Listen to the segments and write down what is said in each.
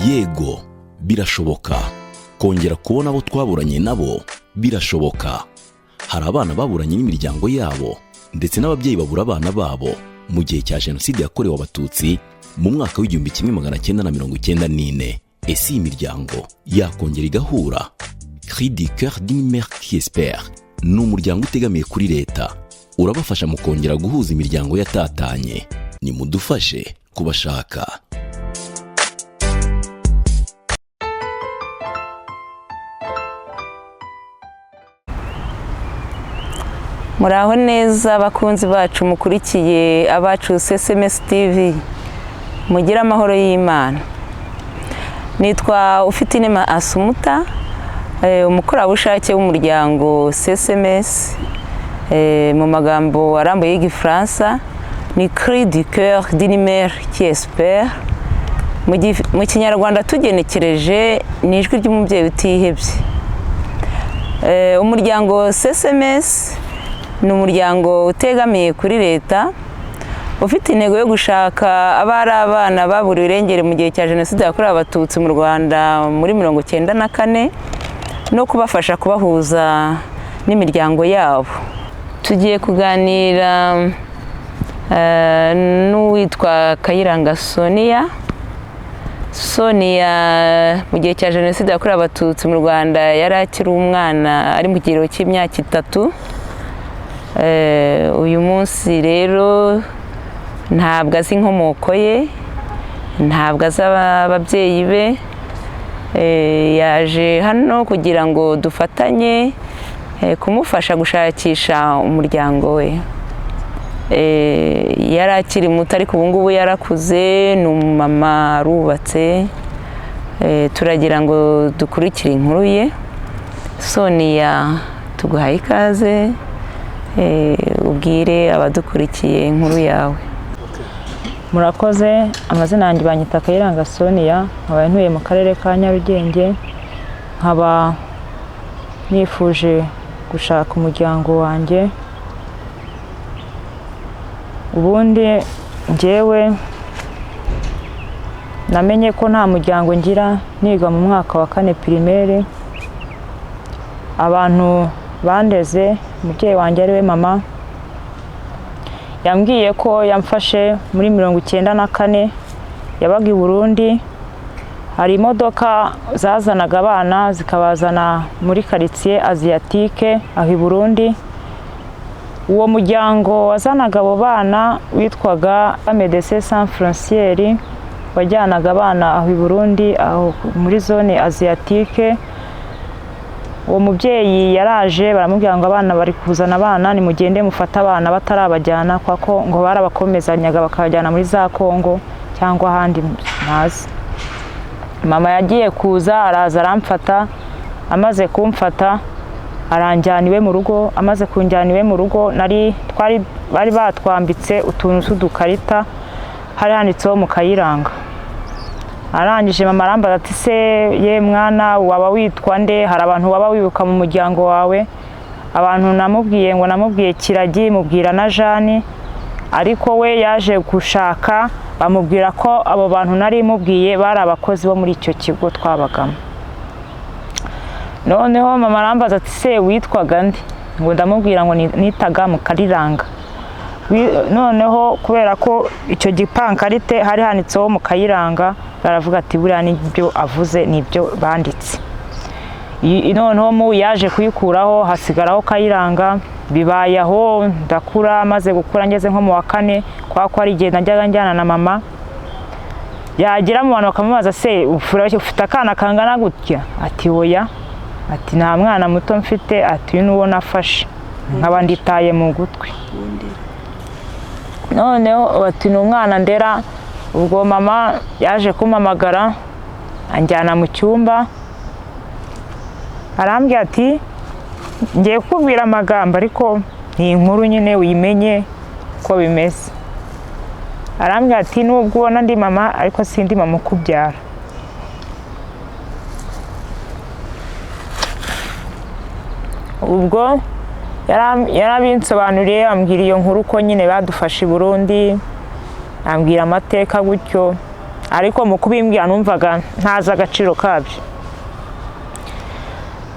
yego birashoboka kongera kubona abo twaburanye nabo birashoboka. Hari abana baburanye n'imiryango yabo ndetse n'ababyeyi babura abana babo mu gihe cya Jenoside yakorewe Abatutsi mu mwaka w'1994. Ese iyi miryango yakongera igahura? Cri du cœur d'une mère qui espère ni umuryango utegamiye kuri leta, urabafasha mu kongera guhuza imiryango yatatanye. Nimudufashe kubashaka. Muraho neza bakunzi bacu mukurikiye abacu SMS TV, mugira amahoro y'Imana. Nitwa Ufitinema Asumuta, umukorabushake w'umuryango SMS, mu magambo arambuye y'Igifaransa ni Cri du cœur d'une mère qui espère. Mu Kinyarwanda tugenekereje ni ijwi ry'umubyeyi utihebye. Umuryango SMS ni umuryango utegamiye kuri leta, ufite intego yo gushaka abari abana baburiwe irengero mu gihe cya Jenoside yakorewe Abatutsi mu Rwanda muri 1994 no kubafasha kubahuza n'imiryango yabo. Tugiye kuganira n'uwitwa Kayiranga Sonia. Sonia mu gihe cya Jenoside yakorewe Abatutsi mu Rwanda yari akiri umwana, ari mu kigero cy'imyaka 3. Uyu munsi rero ntabwo azi inkomoko ye, ntabwo azi ababyeyi be. Yaje hano kugira ngo dufatanye kumufasha gushakisha umuryango we. Yari akiri muto ariko ubu ngubu yarakuze, ni umumama arubatse. Turagira ngo dukurikire inkuru ye. Sonia, tuguhaye ikaze, ubwire abadukurikiye inkuru yawe. Murakoze. Amazina yanjye banyita Kayiranga Sonia, nkaba ntuye mu karere ka Nyarugenge, nkaba nifuje gushaka umuryango wanjye. Ubundi njyewe namenye ko nta muryango ngira niga mu mwaka wa 4 primaire. Abantu bandeze, umubyeyi wanjye ari we mama, yambwiye ko yamfashe muri 1994. yabaga i Burundi. Hari imodoka zazanaga abana zikabazana muri quartier asiatique aho i Burundi. Uwo muryango wazanaga abo bana witwaga Médecins Sans Frontières, wajyanaga abana aho i Burundi, aho muri zone asiatique. Uwo mubyeyi yaraje, baramubwira ngo abana bari kuzana abana, ni mugende mufata abana batarabajyana, kwako ngo barabakomezanyaga bakabajyana muri za Kongo cyangwa ahandi ntazi. Mama yagiye kuza, araza aramfata. Amaze kumfata aranjyana iwe mu rugo. Amaze kunjyana iwe mu rugo, bari batwambitse utuntu tw'udukarita, hari handitseho mu Kayiranga. Arangije mama arambaza ati, se ye mwana waba witwa nde? Hari abantu waba wibuka mu muryango wawe? Abantu namubwiye ngo namubwiye Kiragi, mubwira na Jani, ariko we yaje gushaka bamubwira ko abo bantu nari mubwiye bari abakozi bo muri icyo kigo twabagamo. Noneho mama arambaza ati, se witwaga nde? Ngo ndamubwira ngo nitaga mu Kayiranga. Noneho kubera ko icyo gipankarite hari handitseho mu Kayiranga, baravuga ati buriya nibyo avuze, nibyo banditse. Noneho mu yaje kuyikuraho, hasigaraho Kayiranga. Bibaye aho ndakura. Maze gukura ngeze nko mu wa 4, kwa ko ari igihe najyaga njyana na mama. Yagira mu bantu bakamubaza, se ufite akana kangana gutya? Ati oya. Ati nta mwana muto mfite. Ati uyu nuwo nafashe, nkaba nditaye mu gutwi. Noneho ati ni umwana ndera. Ubwo mama yaje kumpamagara, anjyana mu cyumba. Arambwira ati, ngiye kukubwira amagambo ariko ni inkuru nyine wimenye ko bimeze. Arambwira ati, nubwo ubona ndi mama ariko sindi mama ukubyara. Ubwo yarabinsobanuriye, ambwira iyo nkuru ko nyine badufashe i Burundi, ambwira amateka gutyo. ariko mu kubimbwira numvaga ntazi agaciro kabyo.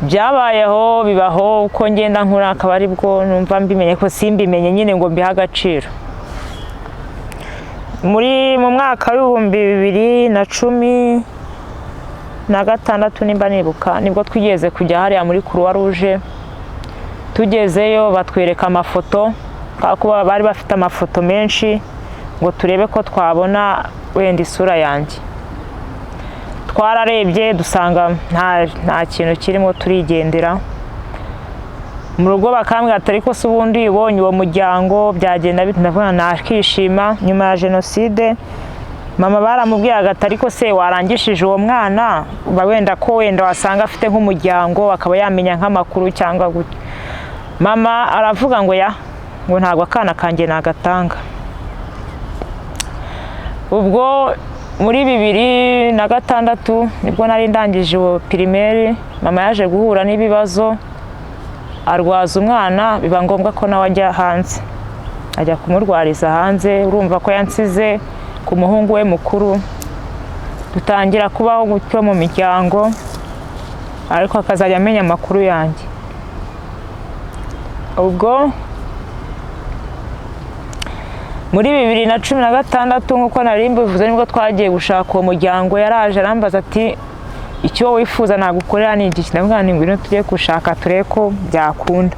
Byabayeho bibaho uko ngenda nkura, akaba ari bwo numva mbimenye ko simbimenye nyine ngo mbihe agaciro. Mu mwaka w'ibihumbi 2016 nimba nibuka, nibwo twigeze kujya hariya muri Croix Rouge. Tugezeyo batwereka amafoto, kuko bari bafite amafoto menshi ngo turebe ko twabona wenda isura yanjye. Twararebye dusanga nta kintu kirimo, turigendera. Mu rugo bakambwira ati ariko se ubundi ubonye uwo muryango byagenda bite? Ndavuga nakishima. Nyuma ya jenoside mama baramubwiraga ati ariko se warangishije uwo mwana, wenda ko wenda wasanga afite nk'umuryango akaba yamenya nk'amakuru cyangwa gutya. Mama aravuga ngo ngo ntabwo akana kanjye nagatanga. Ubwo muri 2006 nibwo nari ndangije uwo primaire, mama yaje guhura n'ibibazo, arwaza umwana, biba ngombwa ko nawe ajya hanze, ajya kumurwariza hanze. Urumva ko yansize ku muhungu we mukuru, dutangira kubaho gutyo mu miryango, ariko akazajya amenya amakuru yanjye. Ubwo muri 2016 nk'uko nari mbivuze nibwo twagiye gushaka uwo muryango. Yaraje arambaza ati icyo wifuza nagukorera ni iki? Ndavuga nti ngwino tujye gushaka turebe ko byakunda.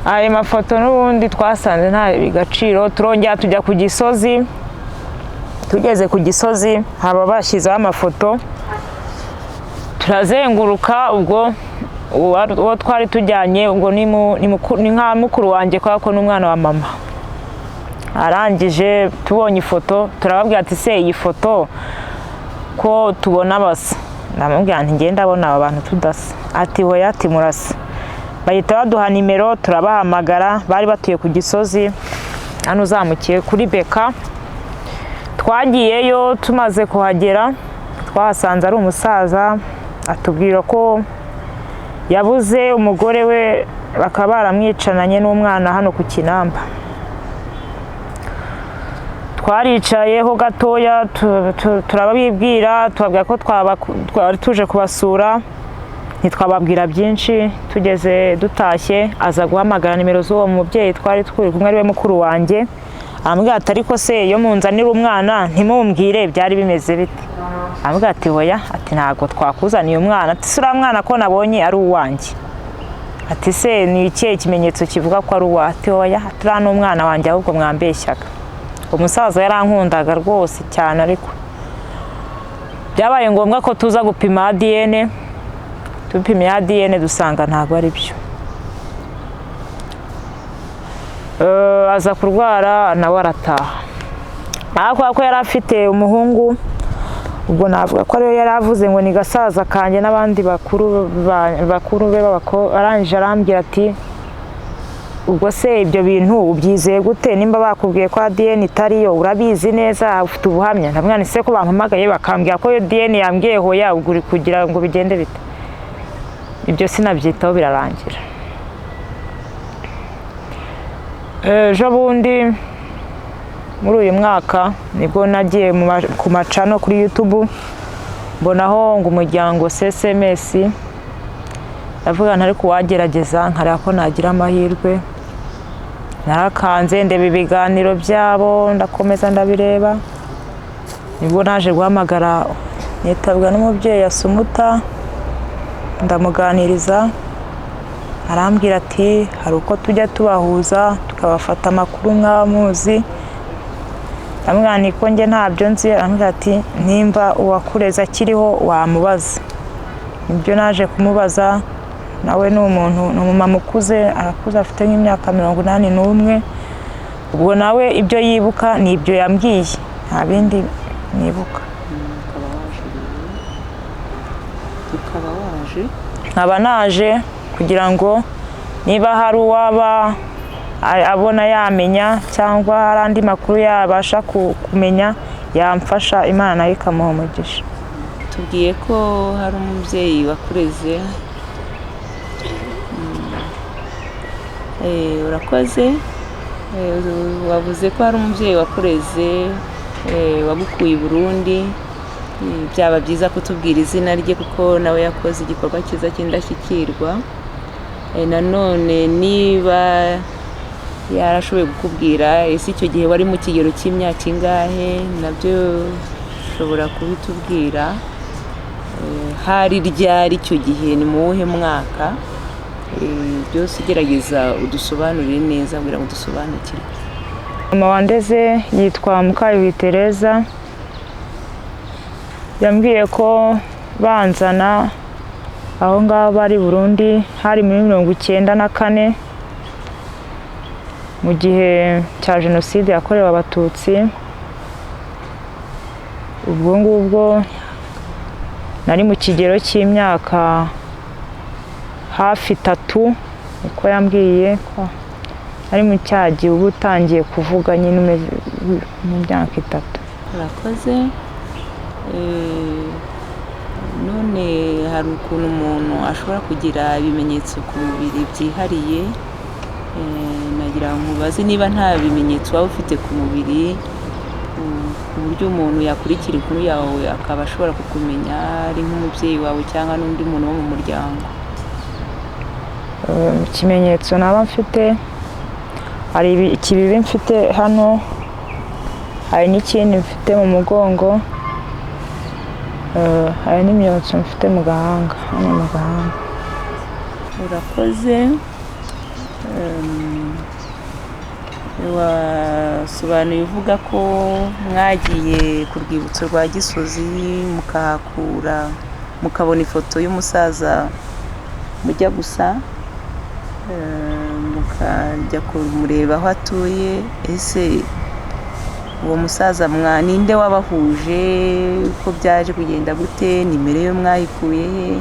Ayo mafoto n'ubundi twasanze nta bigaciro, turongera tujya ku Gisozi. Tugeze ku Gisozi haba bashyizeho amafoto, turazenguruka. Ubwo uwo twari tujyanye ubwo ni nka mukuru wanjye, kubera ko n'umwana wa mama. Arangije tubonye ifoto, turababwira ati se iyi foto ko tubona basa? Ndamubwira nti ngenda abona aba bantu tudasa. Ati hoya, ati murasa. Bahita baduha nimero, turabahamagara. Bari batuye ku Gisozi hano uzamukiye kuri Beka. Twagiyeyo, tumaze kuhagera twahasanze ari umusaza, atubwira ko yabuze umugore we, bakaba baramwicananye n'umwana hano ku Kinamba. Twaricayeho gatoya turababibwira, tubabwira ko twari tuje kubasura, ntitwababwira byinshi. Tugeze dutashye aza guhamagara nimero z'uwo mubyeyi twari turi kumwe, ari we mukuru wanjye. Arambwira ati ariko se iyo munzanira umwana ntimumbwire byari bimeze bite? Arambwira ati hoya, ati ntabwo twakuzaniye umwana. Ati sura mwana ko nabonye ari uwanjye. Ati se ni ikihe kimenyetso kivuga ko ari uwa? Ati hoya, turiya n'umwana wanjye ahubwo mwambeshyaga. Umusaza yarankundaga rwose cyane, ariko byabaye ngombwa ko tuza gupima ADN. Tupimye ADN dusanga ntabwo ari byo. Aza kurwara nawe arataha. Ariko ko yari afite umuhungu, ubwo navuga ko ariyo yari avuze ngo ni gasaza kanjye n'abandi bakuru be babako. Arangije arambwira ati ubwo se ibyo bintu ubyizeye gute? Nimba bakubwiye ko ADN itariyo, urabizi neza, ufite ubuhamya? Ndamubwira nti se ko bampamagaye bakambwira ko ADN yambwiye hoya, ubwo uri kugira ngo bigende bite? Ibyo sinabyitaho, birarangira. Ejo bundi muri uyu mwaka nibwo nagiye ku macano kuri YouTube, mbonaho ngo umuryango SMS. Ndavuga nti ariko wagerageza nkareba ko nagira amahirwe. Narakanze ndeba ibiganiro byabo, ndakomeza ndabireba. Nibwo naje guhamagara, nitabwa n'umubyeyi Asumuta, ndamuganiriza. Arambwira ati hari uko tujya tubahuza tukabafata amakuru nk'abamuzi. Ndamubwira nti ko njye ntabyo nzi. Arambwira ati nimba uwakureza akiriho wamubaza. Nibyo naje kumubaza. Nawe ni umuntu, ni umumama ukuze, arakuze, afite nk'imyaka 81. Ubwo nawe ibyo yibuka ni ibyo yambwiye, nta bindi nibuka. Nkaba naje kugira ngo niba hari uwaba abona yamenya cyangwa hari andi makuru yabasha kumenya, yamfasha, Imana nayo ikamuha umugisha. Tubwiye ko hari umubyeyi wakureze. Urakoze. Wavuze ko hari umubyeyi wakureze wagukuye i Burundi, byaba byiza kutubwira izina rye kuko nawe yakoze igikorwa cyiza cy'indashyikirwa. Nanone niba yarashoboye kukubwira ese icyo gihe wari mu kigero cy'imyaka ingahe, nabyo ushobora kubitubwira. Hari ryari icyo gihe, ni mu wuhe mwaka? Byose gerageza udusobanurire neza kugira ngo dusobanukirwe. Mama wandeze yitwa Mukayuhi Tereza, yambwiye ko banzana aho ngaho bari Burundi hari muri 1994 mu gihe cya Jenoside yakorewe Abatutsi. Ubwo ngubwo nari mu kigero cy'imyaka hafi 3, niko yambwiye ko ari mu cyagihe uba utangiye kuvuga nyine mu myaka 3. Urakoze. None hari ukuntu umuntu ashobora kugira ibimenyetso ku mubiri byihariye, nagira ngo mubaze niba nta bimenyetso waba ufite ku mubiri ku buryo umuntu yakurikira inkuru yawe akaba ashobora kukumenya ari nk'umubyeyi wawe cyangwa n'undi muntu wo mu muryango. Ikimenyetso naba mfite, hari ikibibi mfite hano, hari n'ikindi mfite mu mugongo, hari n'imyotso mfite mu gahanga, hano mu gahanga. Urakoze. Wasobanuye uvuga ko mwagiye ku rwibutso rwa Gisozi mukahakura mukabona ifoto y'umusaza mujya gusa, mukajya kumureba aho atuye. Ese uwo musaza ninde wabahuje, uko byaje kugenda gute, nimero yo mwayikuye he?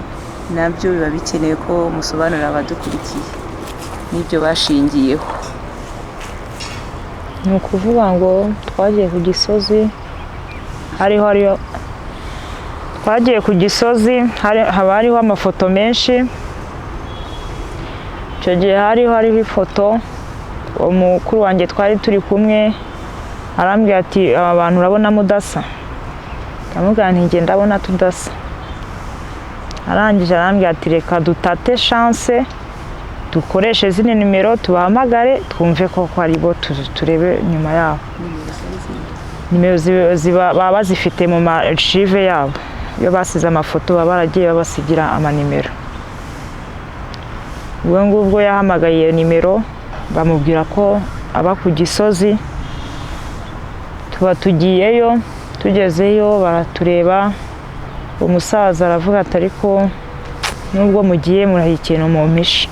Nabyo biba bikenewe ko musobanurira abadukurikiye n'ibyo bashingiyeho. Ni ukuvuga ngo twagiye ku Gisozi, twagiye ku Gisozi haba hariho amafoto menshi. Icyo gihe hariho ifoto, umukuru wanjye twari turi kumwe arambwira ati aba bantu urabona mudasa? Ndamubwira nti njye ndabona tudasa. Arangije arambwira ati reka dutate chance dukoreshe zino nimero tubahamagare twumve ko ari bo, turebe nyuma yabo. Nimero baba bazifite mu archive yabo, iyo basize amafoto baba baragiye babasigira amanimero. Ubwo ngubwo yahamagaye iyo nimero, bamubwira ko aba ku Gisozi. Tuba tugiyeyo, tugezeyo baratureba. Umusaza aravuga ati ariko nubwo mugiye muraha ikintu mu mpishe.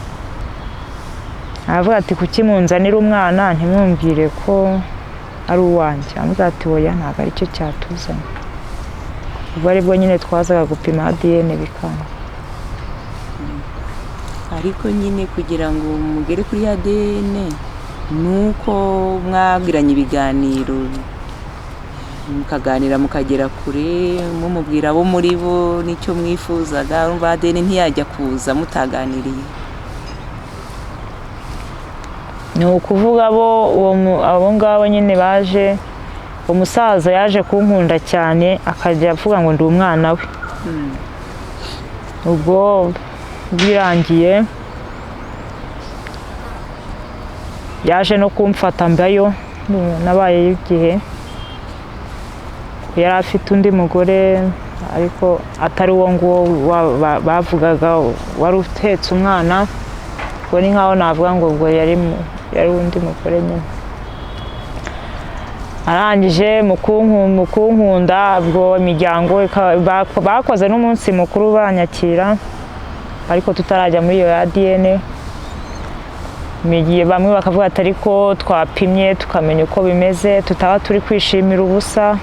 Aravuga ati kuki munzanira umwana ntimwumvire ko ari uwanjye? Aravuga ati oya, ntabwo ari cyo cyatuzanye. Ubwo aribwo nyine twazaga gupima ADN bikanga. Ariko nyine kugira ngo mugere kuri ADN nuko mwagiranye ibiganiro, mukaganira mukagera kure, mumubwira abo muri bo nicyo mwifuzaga. Urumva ADN ntiyajya kuza mutaganiriye. Ni ukuvuga abo ngabo nyine baje, umusaza yaje kunkunda cyane akajya avuga ngo ndi umwana we. Ubwo birangiye yaje no kumfata mbayo, nabayeyo igihe. Yari afite undi mugore ariko atari uwo nguwo bavugaga wari utetse umwana, ubwo ni nkaho navuga ngo ubwo yari undi mugore nyine. Arangije mu kunkunda, ubwo imiryango bakoze n'umunsi mukuru banyakira, ariko tutarajya muri iyo ADN. Bamwe bakavuga ati ariko twapimye tukamenya uko bimeze, tutaba turi kwishimira ubusa.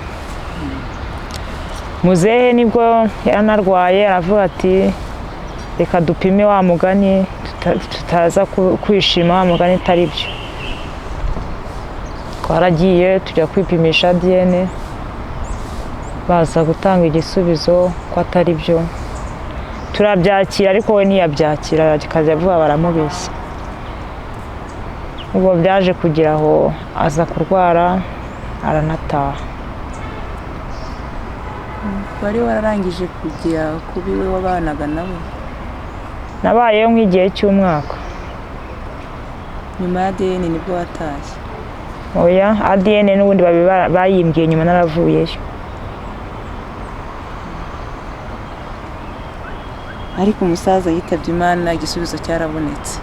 Muzehe nibwo yanarwaye, aravuga ati reka dupime wa mugani tutaza kwishima wa mugani itari byo. Twaragiye tujya kwipimisha ADN, baza gutanga igisubizo ko atari byo. Turabyakira ariko we ntiyabyakira, akajya avuga baramubeshya. Ubwo byaje kugira aho aza kurwara aranataha. wari wararangije kujya kuba iwe wabanaga nawe? nabayeyo nk'igihe cy'umwaka. Nyuma ya ADN nibwo watashye? Oya, ADN n'ubundi bayimbwiye nyuma naravuyeyo. Ariko umusaza yitabye Imana, igisubizo cyarabonetse?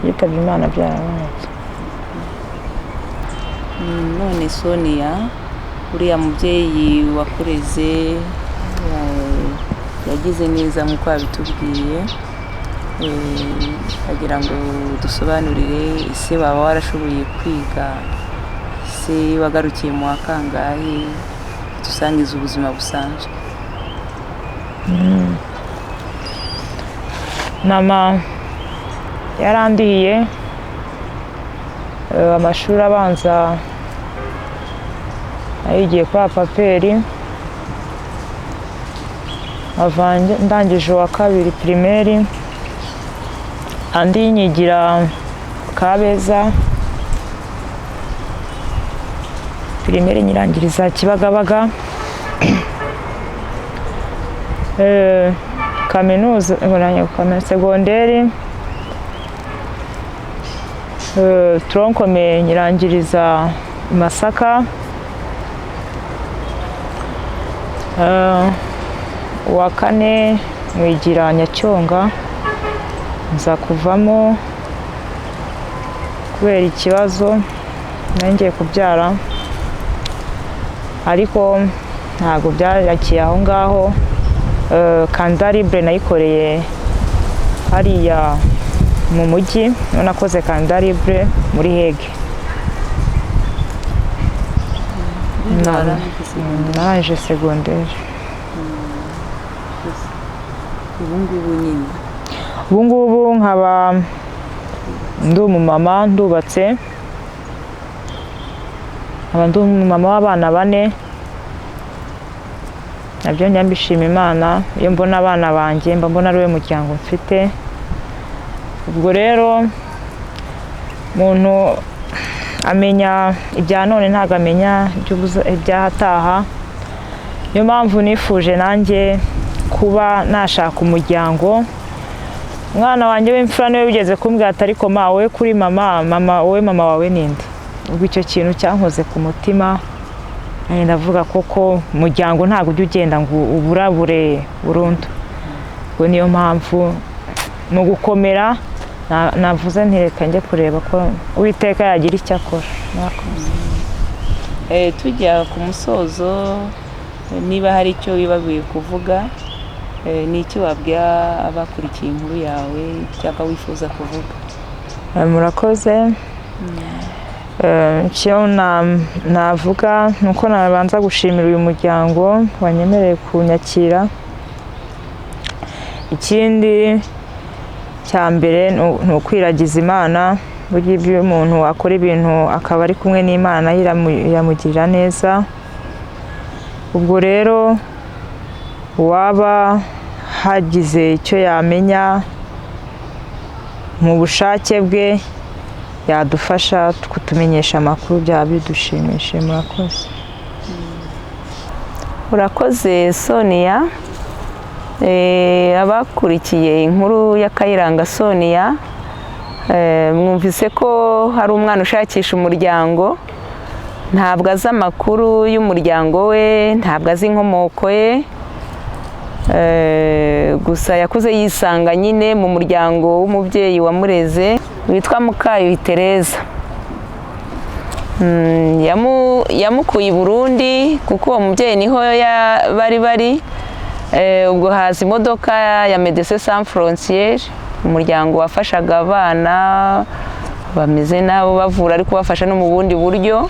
Yitabye Imana, byarabonetse. None Sonia, uriya mubyeyi wakureze yagize neza nk'uko wabitubwiye, agira ngo dusobanurire, ese waba warashoboye kwiga? Ese wagarukiye mu wa kangahe? Dusangiza ubuzima busanzwe. Mama yarandihiye amashuri abanza ayigiye kwa paperi, ndangije uwa kabiri primaire, andi nyigira Kabeza, primaire nyirangiriza Kibagabaga, kaminuza segonderi tronkome nyirangiriza Masaka, uwa kane mwigira Nyacyonga, nza kuvamo kubera ikibazo ngiye kubyara, ariko ntabwo byarakiye aho ngaho. Candidat libre nayikoreye hariya mu mujyi, nakoze candidat libre muri Hege. Narangije segonderi. Ubu ngubu nkaba ndi umumama, ndubatse, nkaba ndi umumama w'abana 4. Nabyo njya mbishima Imana, iyo mbona abana banjye mba mbona ari we muryango mfite. Ubwo rero umuntu amenya ibya none ntabwo amenya iby'ahataha. Niyo mpamvu nifuje nanjye kuba nashaka umuryango. Umwana wanjye w'imfura niwe bigeze kumbwira ati ariko wowe kuri mama wowe mama wawe ninde? Ubwo icyo kintu cyankoze ku mutima, ndavuga koko umuryango ntabwo ujya ugenda ngo uburabure burundu. Ubwo niyo mpamvu mu gukomera navuze ntireka njye kureba ko Uwiteka yagira icyo akora. Tujya ku musozo, niba hari icyo wibagiwe kuvuga, ni iki wabwira abakurikiye inkuru yawe cyangwa wifuza kuvuga? Murakoze. Icyo navuga ni uko nabanza gushimira uyu muryango wanyemereye kunyakira. Ikindi cya mbere ni ukwiragiza Imana. Burya iyo umuntu akora ibintu akaba ari kumwe n'Imana, iramugirira neza. Ubwo rero uwaba hagize icyo yamenya mu bushake bwe yadufasha kutumenyesha amakuru, byaba bidushimishije. Murakoze. Urakoze Sonia. Abakurikiye inkuru ya Kayiranga Sonia, mwumvise ko hari umwana ushakisha umuryango. Ntabwo azi amakuru y'umuryango we, ntabwo azi inkomoko ye, gusa yakuze yisanga nyine mu muryango w'umubyeyi wamureze witwa Mukayuhi Tereza. Yamukuye i Burundi kuko uwo mubyeyi niho bari. Ubwo haza imodoka ya Médecins Sans Frontières, umuryango wafashaga abana bameze nabo bavura ariko bafasha no mu bundi buryo.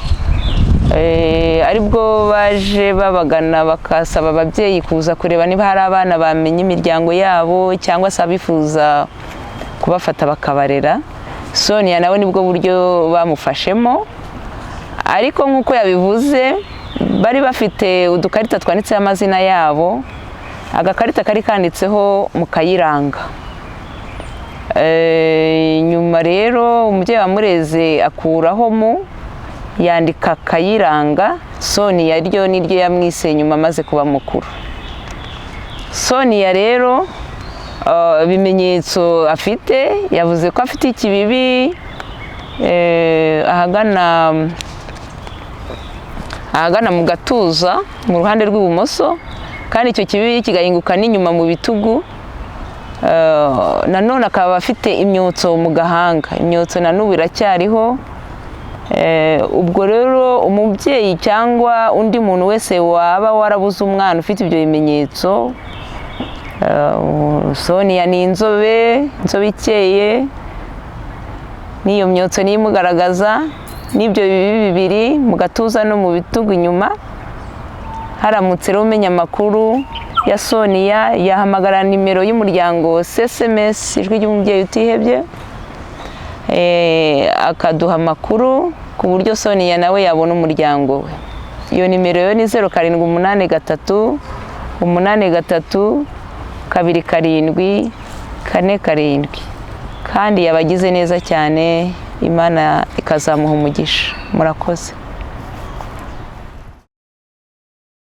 Aribwo baje babagana bakasaba ababyeyi kuza kureba niba hari abana bamenye imiryango yabo cyangwa se abifuza kubafata bakabarera. Sonia nawe nibwo buryo bamufashemo, ariko nk'uko yabivuze bari bafite udukarita twanditseho amazina yabo. Agakarita kari kanditseho Mukayiranga. Nyuma rero umubyeyi wamureze akuraho yandika Kayiranga. Sonia ryo niryo yamwise nyuma amaze kuba mukuru. Sonia rero ibimenyetso afite, yavuze ko afite ikibibi ahagana mu gatuza mu ruhande rw'ibumoso, kandi icyo kibibi kigahinguka n'inyuma mu bitugu. Nanone akaba afite imyotso mu gahanga, imyotso na n'ubu iracyariho. Ubwo rero umubyeyi cyangwa undi muntu wese waba warabuze umwana ufite ibyo bimenyetso, Sonia ni inzobe ikeye, n'iyo myotso niyo imugaragaza, n'ibyo bibi bibiri mu gatuza no mu bitugu inyuma. Haramutse rero umenya amakuru ya Sonia, yahamagara nimero y'umuryango SMS ijwi ry'umubyeyi utihebye, akaduha amakuru ku buryo Sonia nawe yabona umuryango we. Iyo nimero yo ni 0783 83 2 7 kandi yabagize neza cyane, Imana ikazamuha umugisha. Murakoze.